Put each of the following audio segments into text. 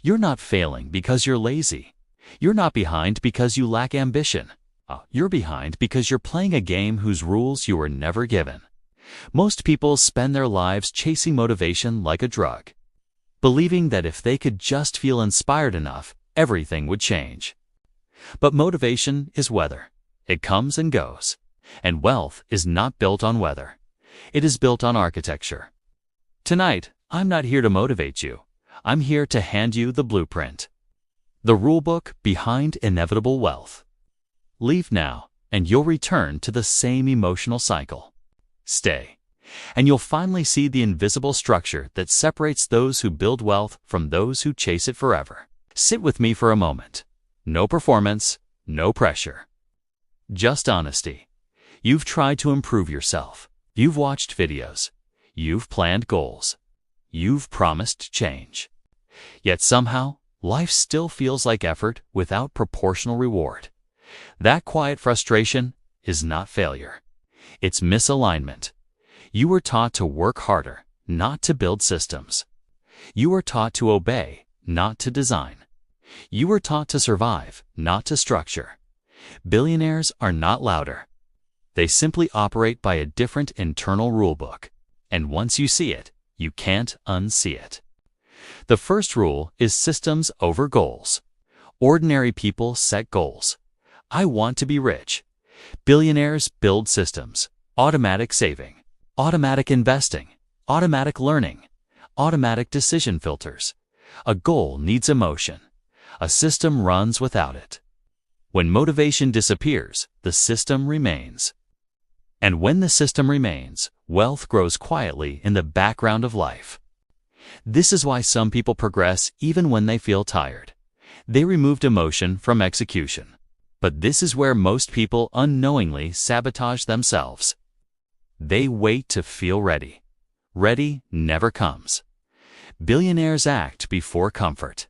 You're not failing because you're lazy. You're not behind because you lack ambition. You're behind because you're playing a game whose rules you were never given. Most people spend their lives chasing motivation like a drug, believing that if they could just feel inspired enough, everything would change. But motivation is weather. It comes and goes. And wealth is not built on weather. It is built on architecture. Tonight, I'm not here to motivate you. I'm here to hand you the blueprint. The rulebook behind inevitable wealth. Leave now, and you'll return to the same emotional cycle. Stay, and you'll finally see the invisible structure that separates those who build wealth from those who chase it forever. Sit with me for a moment. No performance, no pressure. Just honesty. You've tried to improve yourself. You've watched videos. You've planned goals. You've promised change. Yet somehow, life still feels like effort without proportional reward. That quiet frustration is not failure. It's misalignment. You were taught to work harder, not to build systems. You were taught to obey, not to design. You were taught to survive, not to structure. Billionaires are not louder. They simply operate by a different internal rulebook. And once you see it, you can't unsee it. The first rule is systems over goals. Ordinary people set goals. I want to be rich. Billionaires build systems. Automatic saving, automatic investing, automatic learning, automatic decision filters. A goal needs emotion. A system runs without it. When motivation disappears, the system remains. And when the system remains, wealth grows quietly in the background of life. This is why some people progress even when they feel tired. They removed emotion from execution. But this is where most people unknowingly sabotage themselves. They wait to feel ready. Ready never comes. Billionaires act before comfort.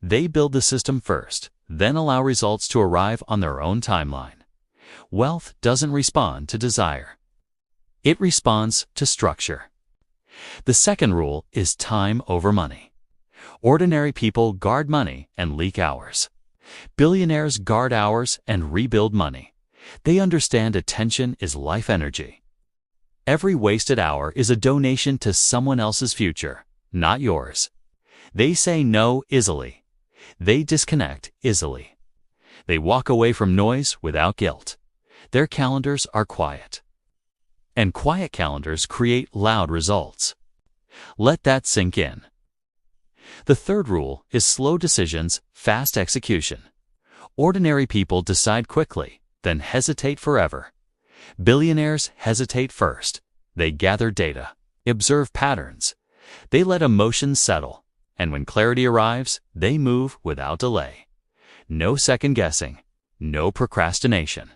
They build the system first, then allow results to arrive on their own timeline. Wealth doesn't respond to desire. It responds to structure. The second rule is time over money. Ordinary people guard money and leak hours. Billionaires guard hours and rebuild money. They understand attention is life energy. Every wasted hour is a donation to someone else's future, not yours. They say no easily. They disconnect easily. They walk away from noise without guilt. Their calendars are quiet. And quiet calendars create loud results. Let that sink in. The third rule is slow decisions, fast execution. Ordinary people decide quickly, then hesitate forever. Billionaires hesitate first. They gather data, observe patterns. They let emotions settle, and when clarity arrives, they move without delay. No second guessing, no procrastination.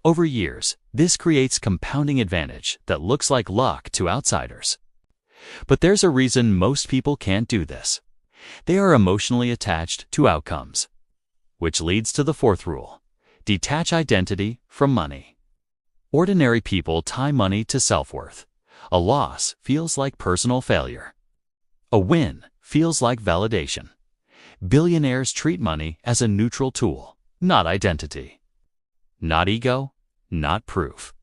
Over years, this creates compounding advantage that looks like luck to outsiders. But there's a reason most people can't do this. They are emotionally attached to outcomes. Which leads to the fourth rule: detach identity from money. Ordinary people tie money to self-worth. A loss feels like personal failure. A win feels like validation. Billionaires treat money as a neutral tool, not identity. Not ego, not proof.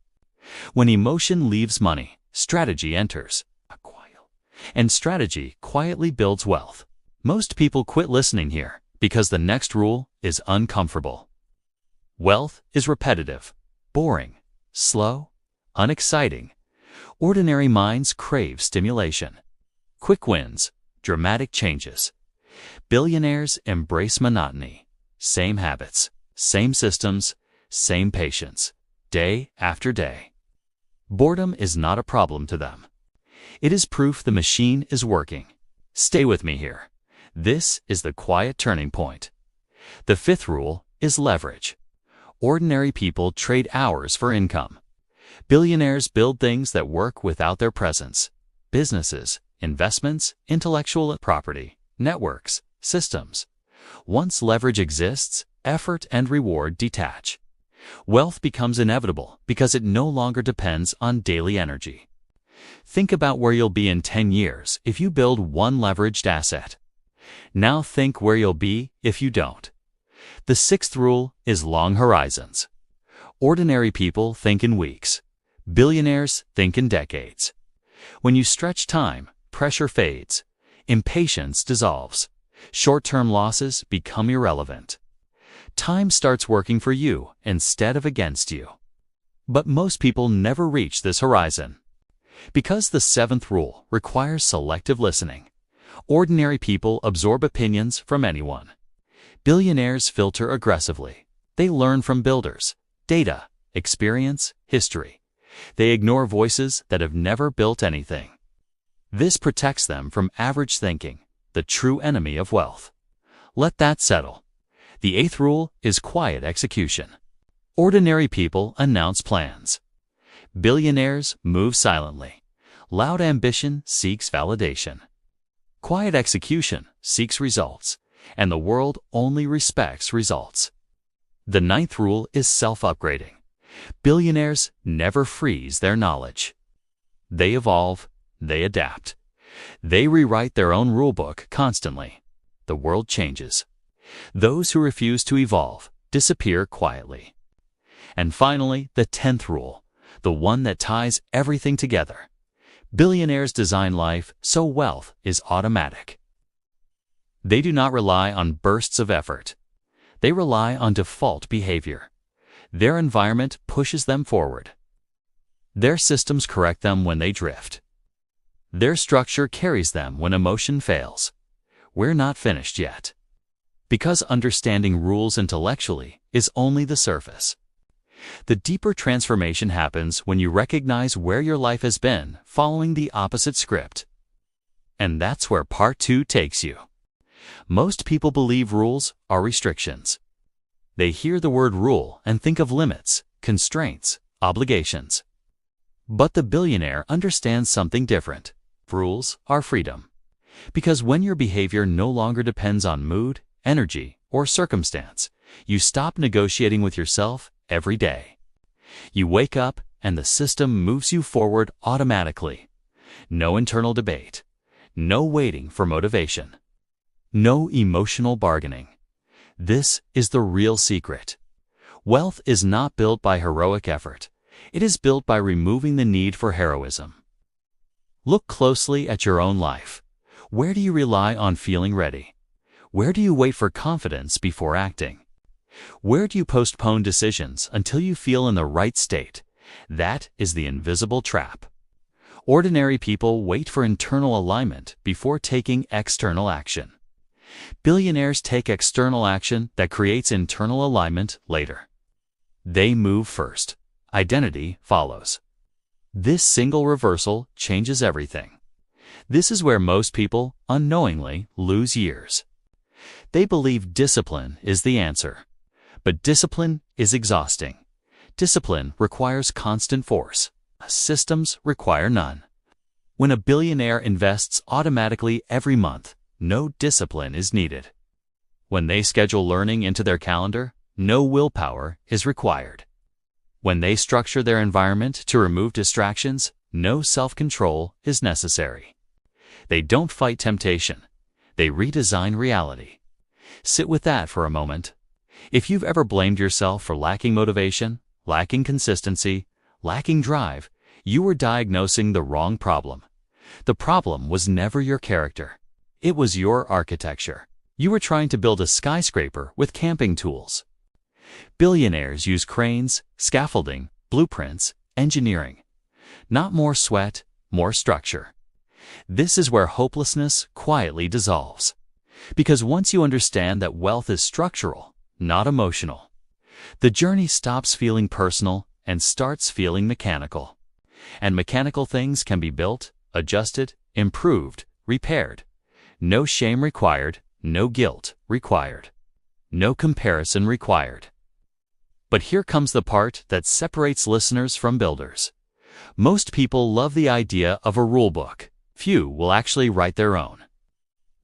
When emotion leaves money, strategy enters. And strategy quietly builds wealth. Most people quit listening here because the next rule is uncomfortable. Wealth is repetitive, boring, slow, unexciting. Ordinary minds crave stimulation. Quick wins, dramatic changes. Billionaires embrace monotony. Same habits, same systems, same patience, day after day. Boredom is not a problem to them. It is proof the machine is working. Stay with me here. This is the quiet turning point. The fifth rule is leverage. Ordinary people trade hours for income. Billionaires build things that work without their presence. Businesses, investments, intellectual property, networks, systems. Once leverage exists, effort and reward detach. Wealth becomes inevitable because it no longer depends on daily energy. Think about where you'll be in 10 years if you build one leveraged asset. Now think where you'll be if you don't. The sixth rule is long horizons. Ordinary people think in weeks. Billionaires think in decades. When you stretch time, pressure fades. Impatience dissolves. Short-term losses become irrelevant. Time starts working for you instead of against you. But most people never reach this horizon. Because the seventh rule requires selective listening. Ordinary people absorb opinions from anyone. Billionaires filter aggressively. They learn from builders, data, experience, history. They ignore voices that have never built anything. This protects them from average thinking, the true enemy of wealth. Let that settle. The eighth rule is quiet execution. Ordinary people announce plans. Billionaires move silently. Loud ambition seeks validation. Quiet execution seeks results, and the world only respects results. The ninth rule is self-upgrading. Billionaires never freeze their knowledge. They evolve, they adapt. They rewrite their own rulebook constantly. The world changes. Those who refuse to evolve disappear quietly. And finally, the 10th rule, the one that ties everything together. Billionaires design life so wealth is automatic. They do not rely on bursts of effort. They rely on default behavior. Their environment pushes them forward. Their systems correct them when they drift. Their structure carries them when emotion fails. We're not finished yet. Because understanding rules intellectually is only the surface. The deeper transformation happens when you recognize where your life has been following the opposite script. And that's where part 2 takes you. Most people believe rules are restrictions. They hear the word rule and think of limits, constraints, obligations. But the billionaire understands something different. Rules are freedom. Because when your behavior no longer depends on mood, energy, or circumstance, you stop negotiating with yourself every day. You wake up and the system moves you forward automatically. No internal debate. No waiting for motivation. No emotional bargaining. This is the real secret. Wealth is not built by heroic effort. It is built by removing the need for heroism. Look closely at your own life. Where do you rely on feeling ready? Where do you wait for confidence before acting? Where do you postpone decisions until you feel in the right state? That is the invisible trap. Ordinary people wait for internal alignment before taking external action. Billionaires take external action that creates internal alignment later. They move first. Identity follows. This single reversal changes everything. This is where most people unknowingly lose years. They believe discipline is the answer. But discipline is exhausting. Discipline requires constant force. Systems require none. When a billionaire invests automatically every month, no discipline is needed. When they schedule learning into their calendar, no willpower is required. When they structure their environment to remove distractions, no self-control is necessary. They don't fight temptation. They redesign reality. Sit with that for a moment. If you've ever blamed yourself for lacking motivation, lacking consistency, lacking drive, you were diagnosing the wrong problem. The problem was never your character. It was your architecture. You were trying to build a skyscraper with camping tools. Billionaires use cranes, scaffolding, blueprints, engineering. Not more sweat, more structure. This is where hopelessness quietly dissolves. Because once you understand that wealth is structural, not emotional, the journey stops feeling personal and starts feeling mechanical. And mechanical things can be built, adjusted, improved, repaired. No shame required, no guilt required. No comparison required. But here comes the part that separates listeners from builders. Most people love the idea of a rulebook. Few will actually write their own.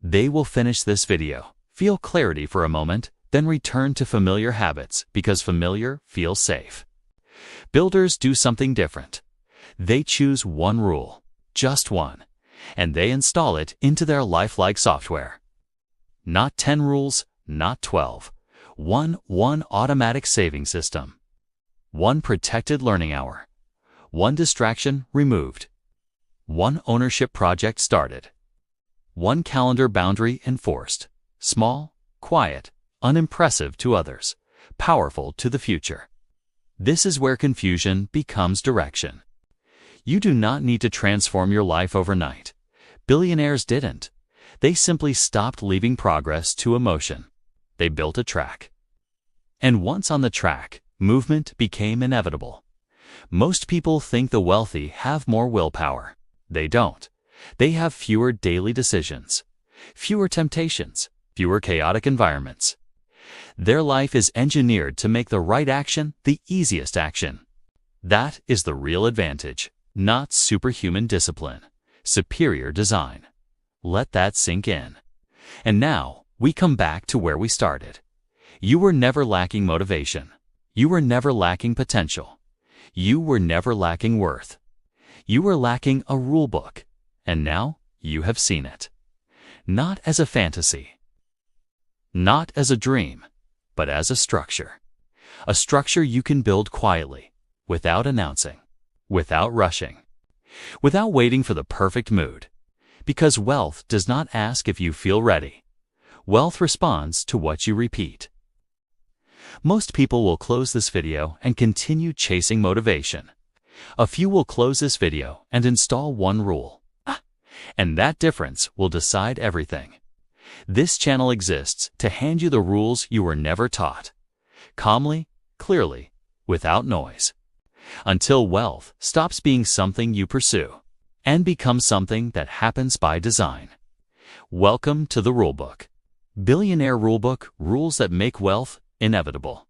They will finish this video, feel clarity for a moment, then return to familiar habits because familiar feels safe. Builders do something different. They choose one rule, just one, and they install it into their lifelike software. Not 10 rules, not 12. One automatic saving system. One protected learning hour. One distraction removed. One ownership project started. One calendar boundary enforced. Small, quiet, unimpressive to others, powerful to the future. This is where confusion becomes direction. You do not need to transform your life overnight. Billionaires didn't. They simply stopped leaving progress to emotion. They built a track. And once on the track, movement became inevitable. Most people think the wealthy have more willpower. They don't. They have fewer daily decisions, fewer temptations, fewer chaotic environments. Their life is engineered to make the right action the easiest action. That is the real advantage, not superhuman discipline, superior design. Let that sink in. And now, we come back to where we started. You were never lacking motivation. You were never lacking potential. You were never lacking worth. You were lacking a rule book, and now you have seen it. Not as a fantasy, not as a dream, but as a structure. A structure you can build quietly, without announcing, without rushing, without waiting for the perfect mood. Because wealth does not ask if you feel ready. Wealth responds to what you repeat. Most people will close this video and continue chasing motivation. A few will close this video and install one rule. And that difference will decide everything. This channel exists to hand you the rules you were never taught. Calmly, clearly, without noise. Until wealth stops being something you pursue and becomes something that happens by design. Welcome to the Rulebook. Billionaire Rulebook, rules that make wealth inevitable.